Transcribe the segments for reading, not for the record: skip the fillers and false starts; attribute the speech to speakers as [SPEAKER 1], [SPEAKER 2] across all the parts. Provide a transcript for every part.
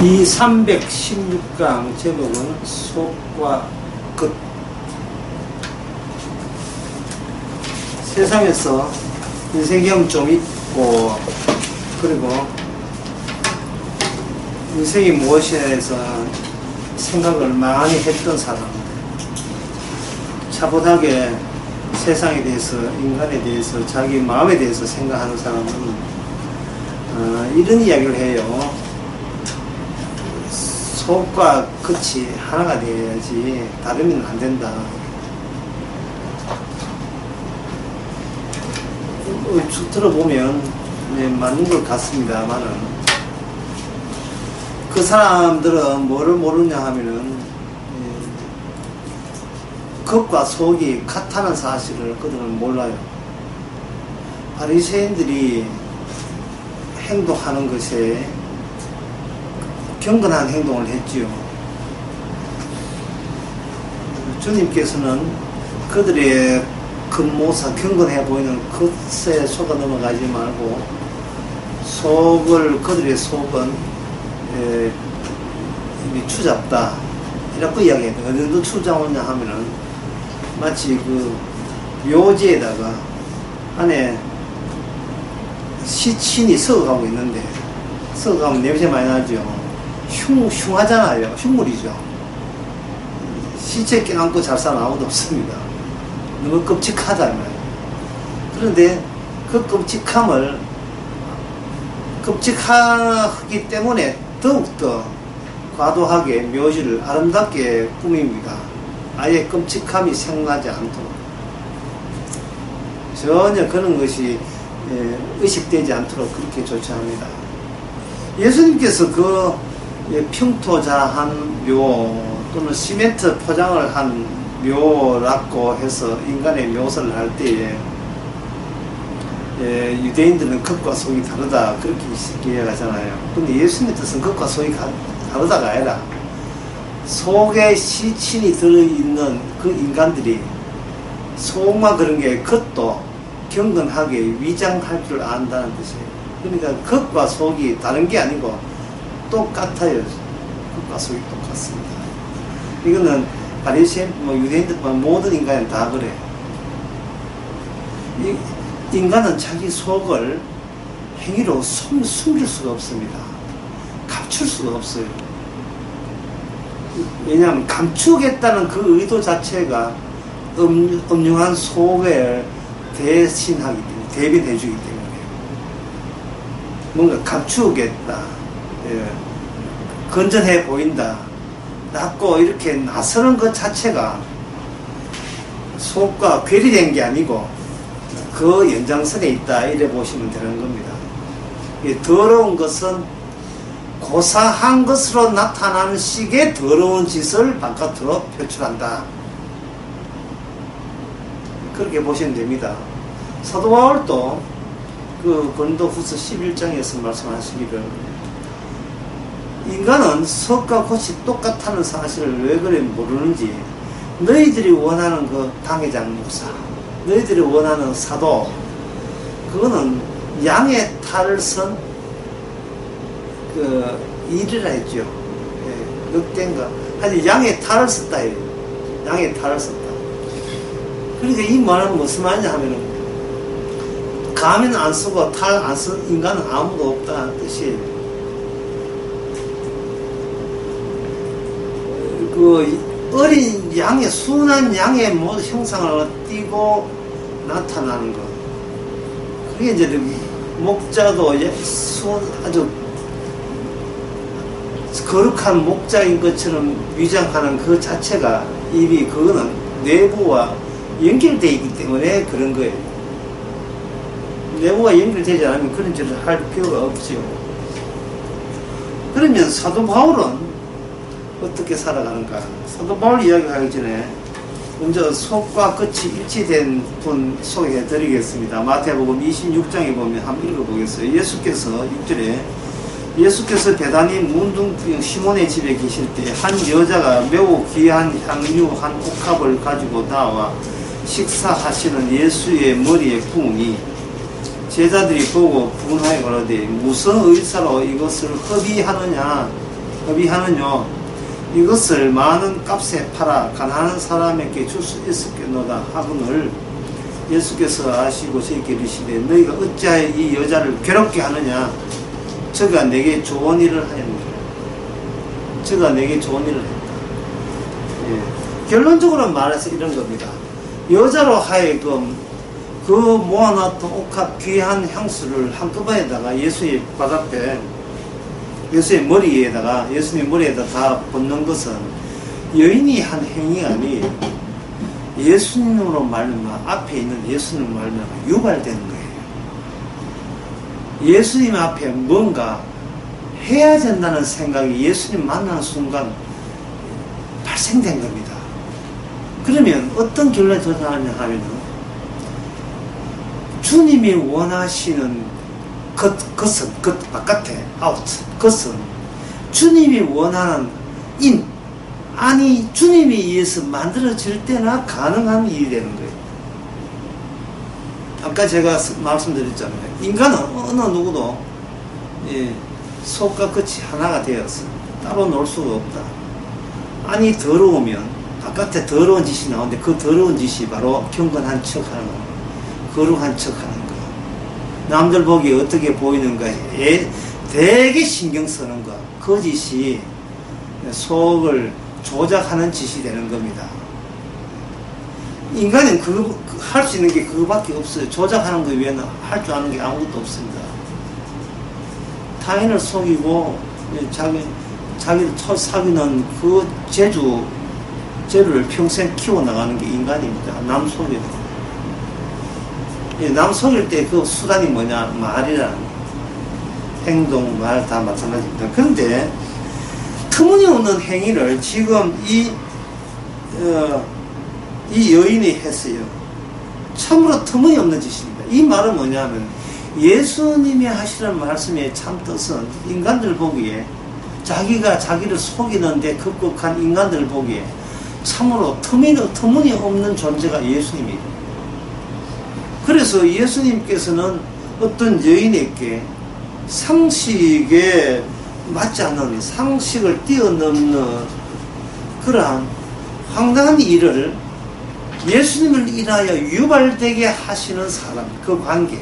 [SPEAKER 1] 이 316강 제목은 속과 끝. 세상에서 인생경 좀 있고, 그리고 인생이 무엇이에 대해서 생각을 많이 했던 사람들, 차분하게 세상에 대해서, 인간에 대해서, 자기 마음에 대해서 생각하는 사람은 이런 이야기를 해요. 속과 끝이 하나가 되어야지 다르면 안 된다. 쭉 들어보면 맞는 것 같습니다만은, 그 사람들은 뭐를 모르냐 하면은 겉과 속이 같다는 사실을 그들은 몰라요. 바리새인들이 행동하는 것에 경건한 행동을 했지요. 주님께서는 그들의 겉모사, 경건해 보이는 겉에 속아 넘어가지 말고 그들의 속은 이미 추잡다 이라고 이야기했다. 어느 정도 추잡하냐 하면은 마치 그 묘지에다가 안에 시친이 썩어가고 있는데, 썩어가면 냄새 많이 나죠. 흉하잖아요. 흉물이죠. 시체 끼안고 잘 사는 아무도 없습니다. 너무 끔찍하다 말이에요. 그런데 그 끔찍하기 때문에 더욱더 과도하게 묘지를 아름답게 꾸밉니다. 아예 끔찍함이 생각나지 않도록. 전혀 그런 것이 의식되지 않도록 그렇게 조치합니다. 예수님께서 그 평토자한 묘 또는 시멘트 포장을 한 묘라고 해서 인간의 묘사를 할 때에 유대인들은 겉과 속이 다르다 그렇게 이야기하잖아요. 근데 예수님의 뜻은 겉과 속이 다르다가 아니라 속에 시친이 들어있는 그 인간들이 속만 그런 게 겉도 경건하게 위장할 줄 안다는 뜻이에요. 그러니까 겉과 속이 다른 게 아니고 똑같아요. 겉과 속이 똑같습니다. 이거는 바리새인, 유대인들뿐만 모든 인간은 다 그래요. 인간은 자기 속을 행위로 숨길 수가 없습니다. 감출 수가 없어요. 왜냐하면 감추겠다는 그 의도 자체가 음흉한 속을 대신하기 때문에, 대변해주기 때문에 뭔가 감추겠다, 건전해 보인다, 낮고 이렇게 나서는 것 자체가 속과 괴리된 게 아니고 그 연장선에 있다 이래 보시면 되는 겁니다. 더러운 것은 고사한 것으로 나타나는 식의 더러운 짓을 바깥으로 표출한다. 그렇게 보시면 됩니다. 사도 바울도 그 고린도후서 11장에서 말씀하시기를, 인간은 속과 겉이 똑같다는 사실을 왜 그래 모르는지, 너희들이 원하는 그 당회장 목사, 너희들이 원하는 사도, 그거는 양의 탈을 쓴 그 일이라 했죠. 늑대인가? 아니, 양의 탈을 썼다 해요. 양의 탈을 썼다. 그러니까 이 말은 무슨 말이냐 하면은, 가면 안 쓰고 탈 안 쓴 인간은 아무도 없다는 뜻이에요. 그 어린 양의, 순한 양의 모든 형상을 띠고 나타나는 것. 그게 이제 목자도 아주 거룩한 목자인 것처럼 위장하는 그 자체가 이미 그거는 내부와 연결되어 있기 때문에 그런 거예요. 내부가 연결되지 않으면 그런 짓을 할 필요가 없죠. 그러면 사도 바울은 어떻게 살아가는가? 사도 바울 이야기하기 전에 먼저 속과 끝이 일치된 분 소개해 드리겠습니다. 마태복음 26장에 보면 한번 읽어보겠어요. 예수께서 6절에 예수께서 베다니 문둥병 시몬의 집에 계실 때 한 여자가 매우 귀한 향유 한 옥합을 가지고 나와 식사하시는 예수의 머리에 부으니 제자들이 보고 분하여 가로되 무슨 의사로 이것을 허비하느냐. 허비하느뇨 이것을 많은 값에 팔아 가난한 사람에게 줄 수 있었겠노라 하거늘 예수께서 아시고 저에게 이르시되 너희가 어찌하여 이 여자를 괴롭게 하느냐 저가 내게 좋은 일을 하였느니라. 저가 내게 좋은 일을 했다. 예. 결론적으로 말해서 이런 겁니다. 여자로 하여금 그 모아놨던 옥합 귀한 향수를 한꺼번에다가 예수의 바닥에 예수의 머리에다가 예수님 머리에다 다 붓는 것은 여인이 한 행위가 아니에요. 예수님으로 말미암아 앞에 있는 예수님 말미암아 유발되는 거예요. 예수님 앞에 뭔가 해야 된다는 생각이 예수님 만나는 순간 발생된 겁니다. 그러면 어떤 결론이 도달하냐 하면은 주님이 원하시는 것은 바깥에 것은 주님이 원하는 아니 주님에 의해서 만들어질 때나 가능한 일이 되는 거예요. 아까 제가 말씀드렸잖아요. 인간은 어느 누구도 속과 끝이 하나가 되어서 따로 놀 수가 없다. 아니 더러우면 바깥에 더러운 짓이 나오는데 그 더러운 짓이 바로 경건한 척하는 거, 거룩한 척하는 거, 남들 보기에 어떻게 보이는가에 되게 신경 쓰는 거, 그 짓이 속을 조작하는 짓이 되는 겁니다. 인간은 할 수 있는 게 그거밖에 없어요. 조작하는 것 외에는 할 줄 아는 게 아무것도 없습니다. 타인을 속이고 자기를 사귀는 그 재주를 평생 키워나가는 게 인간입니다. 남 속이고. 남 속일 때 그 수단이 뭐냐? 말이라는 거. 행동, 말 다 마찬가지입니다. 그런데 터무니없는 행위를 지금 이 여인이 했어요. 참으로 터무니없는 짓입니다. 이 말은 뭐냐면 예수님이 하시는 말씀의 참 뜻은 인간들 보기에 자기가 자기를 속이는데 급급한 인간들 보기에 참으로 터무니없는 존재가 예수님이에요. 그래서 예수님께서는 어떤 여인에게 상식에 맞지 않는 상식을 뛰어넘는 그러한 황당한 일을 예수님을 인하여 유발되게 하시는 사람, 그 관계,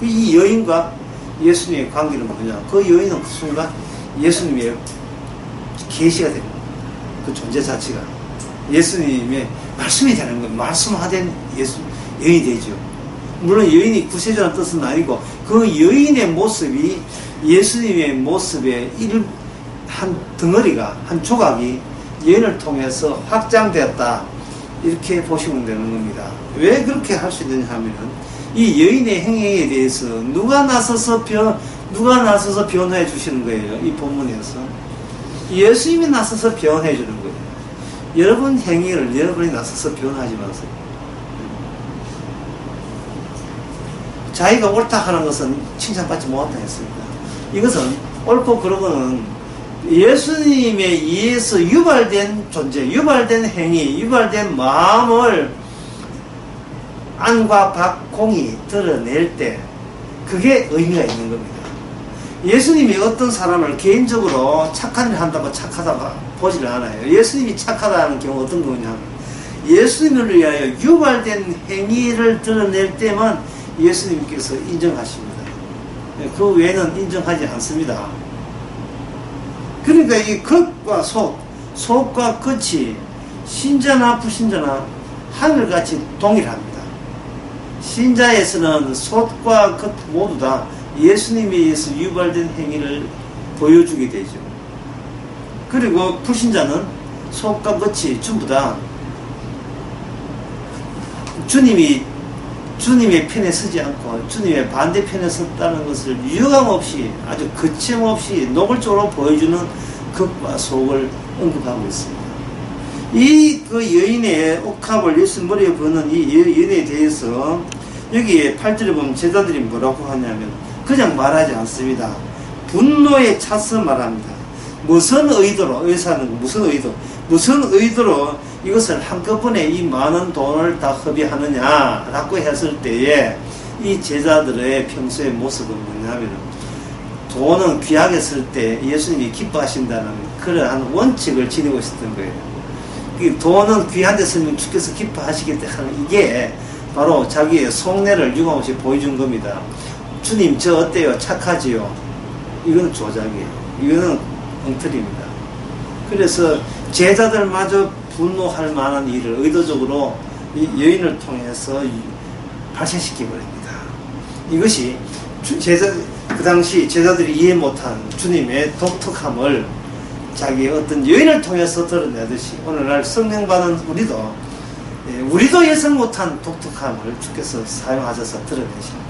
[SPEAKER 1] 이 여인과 예수님의 관계는 뭐냐? 그 여인은 그 순간 예수님의 계시가 됩니다. 그 존재 자체가 예수님의 말씀이 되는 거예요. 말씀하된 여인이 되죠. 물론 여인이 구세주라는 뜻은 아니고 그 여인의 모습이 예수님의 모습의 한 덩어리가, 한 조각이 여인을 통해서 확장되었다. 이렇게 보시면 되는 겁니다. 왜 그렇게 할 수 있느냐 하면은 이 여인의 행위에 대해서 누가 나서서 변호해 주시는 거예요. 이 본문에서. 예수님이 나서서 변호해 주는 거예요. 여러분 행위를 여러분이 나서서 변호하지 마세요. 자기가 옳다 하는 것은 칭찬받지 못한다 했습니다. 이것은 옳고 그러고는 예수님에 의해서 유발된 존재, 유발된 행위, 유발된 마음을 안과 밖 공이 드러낼 때 그게 의미가 있는 겁니다. 예수님이 어떤 사람을 개인적으로 착한 일을 한다고 착하다고 보지를 않아요. 예수님이 착하다는 경우 어떤 거냐면 예수님을 위하여 유발된 행위를 드러낼 때만 예수님께서 인정하십니다. 그 외에는 인정하지 않습니다. 그러니까 이 겉과 속과 끝이 신자나 불신자나 하늘같이 동일합니다. 신자에서는 속과 끝 모두 다 예수님에 의해서 유발된 행위를 보여주게 되죠. 그리고 불신자는 속과 끝이 전부 다 주님의 편에 서지 않고 주님의 반대편에 섰다는 것을 유감없이 아주 거침없이 노골적으로 보여주는 겉과 속을 언급하고 있습니다. 그 여인의 옥합을 예수 머리에 부는 이 여인에 대해서 여기에 8절에 보면 제자들이 뭐라고 하냐면 그냥 말하지 않습니다. 분노에 차서 말합니다. 무슨 의도로 무슨 의도로 이것을 한꺼번에 이 많은 돈을 다 허비하느냐라고 했을 때에 이 제자들의 평소의 모습은 뭐냐면 돈은 귀하게 쓸 때 예수님이 기뻐하신다는 그러한 원칙을 지니고 있었던 거예요. 돈은 귀한데 쓰면 주께서 기뻐하시겠다 하는 이게 바로 자기의 속내를 유감없이 보여준 겁니다. 주님 저 어때요? 착하지요? 이건 조작이에요. 이거는 엉터리입니다. 그래서 제자들마저 분노할 만한 일을 의도적으로 이 여인을 통해서 발생시켜 버립니다. 이것이 그 당시 제자들이 이해 못한 주님의 독특함을 자기의 어떤 여인을 통해서 드러내듯이 오늘날 성령 받은 우리도 예상 못한 독특함을 주께서 사용하셔서 드러내십니다.